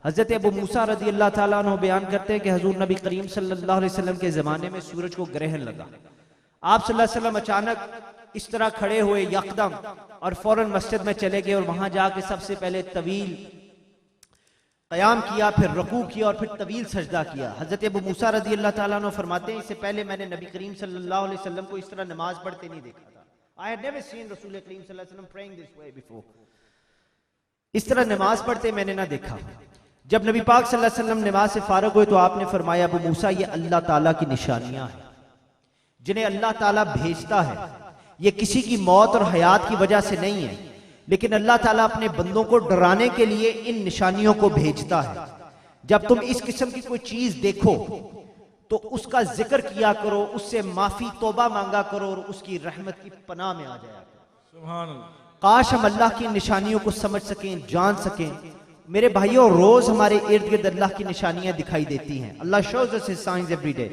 हजरत अबू मूसा रज़ी अल्लाह ताला अन्हु बयान करते हैं कि हुजूर नबी करीम सल्लल्लाहु अलैहि वसल्लम के ज़माने में सूरज को ग्रहण लगा। आप सल्लल्लाहु अलैहि वसल्लम अचानक इस तरह खड़े हुए यकदम और फौरन मस्जिद में चले गए और वहां जाके सबसे पहले तवील क़याम किया, फिर रुकू किया और फिर तवील सजदा किया। हजरत अबू मूसा रज़ी अल्लाह ताला अन्हु फरमाते हैं, इससे पहले मैंने नबी करीम सल्लल्लाहु अलैहि वसल्लम को इस तरह नमाज पढ़ते नहीं देखा था। I had never seen रसूल करीम सल्लल्लाहु अलैहि वसल्लम praying this way before. इस तरह नमाज पढ़ते मैंने ना देखा। जब नबी पाक सल्लल्लाहु अलैहि वसल्लम नमाज से फारग हुए तो आपने फरमाया, अबू मूसा ये अल्लाह ताला की निशानियां हैं जिन्हें अल्लाह ताला भेजता है। ये किसी की मौत और हयात की वजह से नहीं है, लेकिन अल्लाह ताला अपने बंदों को डराने के लिए इन निशानियों को भेजता है। जब तुम इस किस्म की कोई चीज देखो तो उसका जिक्र किया करो, उससे माफी तौबा मांगा करो और उसकी रहमत की पनाह में आ जाया करो। सुभान अल्लाह। काश हम अल्लाह की निशानियों को समझ सकें, जान सकें। मेरे भाइयों, रोज हमारे इर्द गिर्द अल्लाह की निशानियां दिखाई देती हैं। Allah shows us his science every day.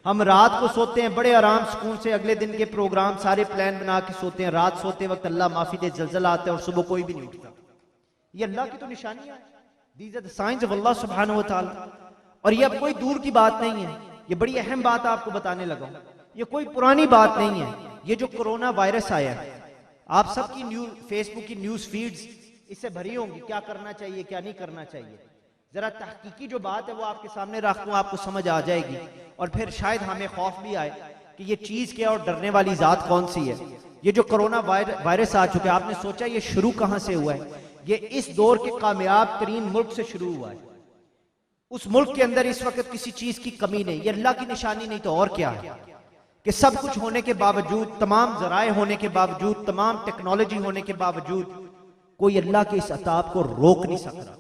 हम रात को सोते हैं बड़े आराम सुकून से, अगले दिन के प्रोग्राम सारे प्लान बना के सोते हैं। रात सोते वक्त अल्लाह माफी दे ज़लज़ला आता है और सुबह कोई भी नहीं उठता। ये अल्लाह की तो निशानियां हैं। These are the science of Allah सुब्हानहू व तआला। और ये अब कोई दूर की बात नहीं है, ये बड़ी अहम बात आपको बताने लगा हूं। ये कोई पुरानी बात नहीं है। ये जो कोरोना वायरस आया है, आप सबकी न्यूज फेसबुक की न्यूज फीड्स इससे भरी होंगी, क्या करना चाहिए क्या नहीं करना चाहिए। जरा तहकीकी जो बात है वो आपके सामने रख दूं, आपको समझ आ जाएगी और फिर शायद हमें खौफ भी आए कि ये चीज क्या और डरने वाली जात कौन सी है। ये जो कोरोना वायरस आ चुका है, आपने सोचा ये शुरू कहां से हुआ है? ये इस दौर के कामयाब तरीन मुल्क से शुरू हुआ है। उस मुल्क के अंदर इस वक्त किसी चीज की कमी नहीं। ये अल्लाह की निशानी नहीं तो और क्या है कि सब कुछ होने के बावजूद, तमाम जराए होने के बावजूद, तमाम टेक्नोलॉजी होने के बावजूद कोई अल्लाह के इस अताब को रोक नहीं सकता।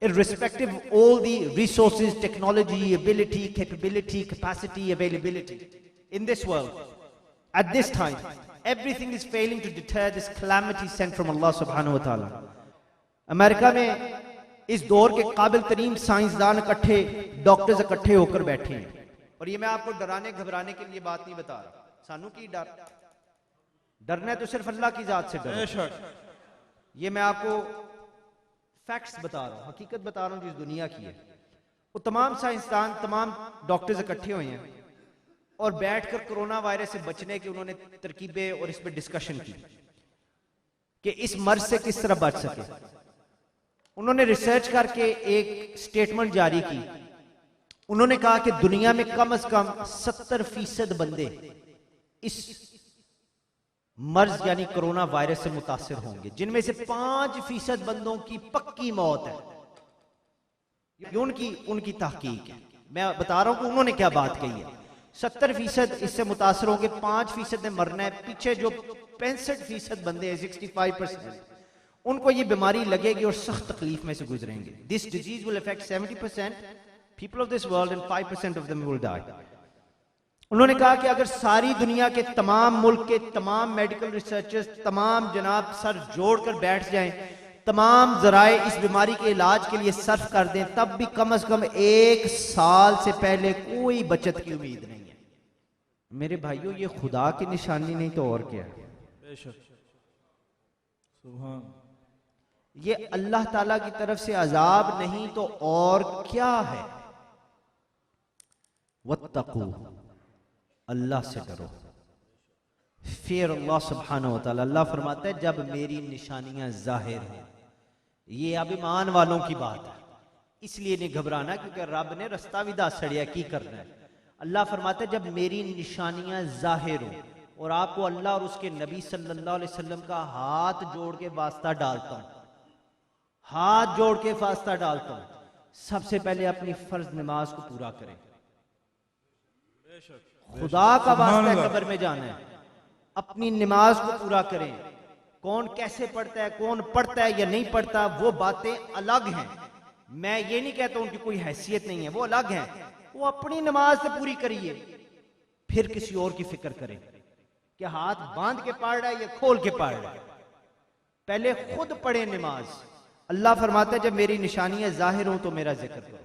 Irrespective of all the resources, technology, ability, capability, capacity, availability in this world, at this time, everything is failing to deter this calamity sent from Allah subhanahu wa ta'ala. America में इस दौर के काबिल तरीन साइंसदान इकट्ठे, डॉक्टर्स इकट्ठे होकर बैठे हैं। और ये मैं आपको डराने घबराने के लिए बात नहीं बता रहा। सानू की डर, डरना है तो सिर्फ अल्लाह की जात से डरो। ये मैं आपको फैक्ट्स बता रहा हूं, हकीकत बता रहा हूं जिस दुनिया की है। वो तमाम साइंसदान, तमाम डॉक्टर्स इकट्ठे हुए हैं और बैठकर कोरोना वायरस से बचने की उन्होंने तरकीबें और इस पर डिस्कशन की कि इस मर्ज से किस तरह बच सके। उन्होंने रिसर्च करके एक स्टेटमेंट जारी की। उन्होंने कहा कि दुनिया में कम से कम 70% बंदे इस मर्ज यानी कोरोना वायरस से मुतासिर होंगे, जिनमें से 5% बंदों की पक्की मौत है। ये उनकी तहकीक है। मैं बता रहा हूं कि उन्होंने क्या बात कही है। 70% इससे मुतासिर होंगे, 5% ने मरना है। पीछे जो 65% बंदे हैं, 65%, उनको ये बीमारी लगेगी और सख्त तकलीफ में से गुजरेंगे। This disease will affect 70% people of this world and 5% of them will die. उन्होंने कहा कि अगर सारी दुनिया के तमाम मुल्क के तमाम मेडिकल रिसर्चर्स, तमाम जनाब सर जोड़कर बैठ जाएं, तमाम जराए इस बीमारी के इलाज के लिए सर्फ कर दें, तब भी कम से कम 1 साल से पहले कोई बचत की उम्मीद नहीं है। मेरे भाइयों, ये खुदा की निशानी नहीं तो और क्या है। ये अल्लाह ताला की तरफ से अजाब नहीं तो और क्या है। वत्तकू, अल्लाह से डरो। फिर अल्लाह सुब्हानहू व तआला, अल्लाह फरमाता है जब मेरी निशानियां जाहिर हैं। ये अब ईमान वालों की बात है, इसलिए नहीं घबराना क्योंकि रब ने रास्ता भी दस छड़िया की करना है। अल्लाह फरमाता है जब मेरी निशानियां जाहिर हो, और आपको अल्लाह और उसके नबी सल्लल्लाहु अलैहि वसल्लम का हाथ जोड़ के वास्ता डालता हूं, हाथ जोड़ के वास्ता डालता हूं, सबसे पहले अपनी फर्ज नमाज को पूरा करें। खुदा का वास्ता कब्र में जाना है, अपनी नमाज को पूरा करें। कौन कैसे पढ़ता है, कौन पढ़ता है या नहीं पढ़ता, वो बातें अलग हैं। मैं ये नहीं कहता उनकी कोई हैसियत नहीं है, वो अलग है। वो अपनी नमाज से पूरी करिए, फिर किसी और की फिक्र करें कि हाथ बांध के पढ़ रहा है या खोल के पढ़ रहा है। पहले खुद पढ़े नमाज। अल्लाह फरमाता है जब मेरी निशानियां जाहिर हो तो मेरा जिक्र करो।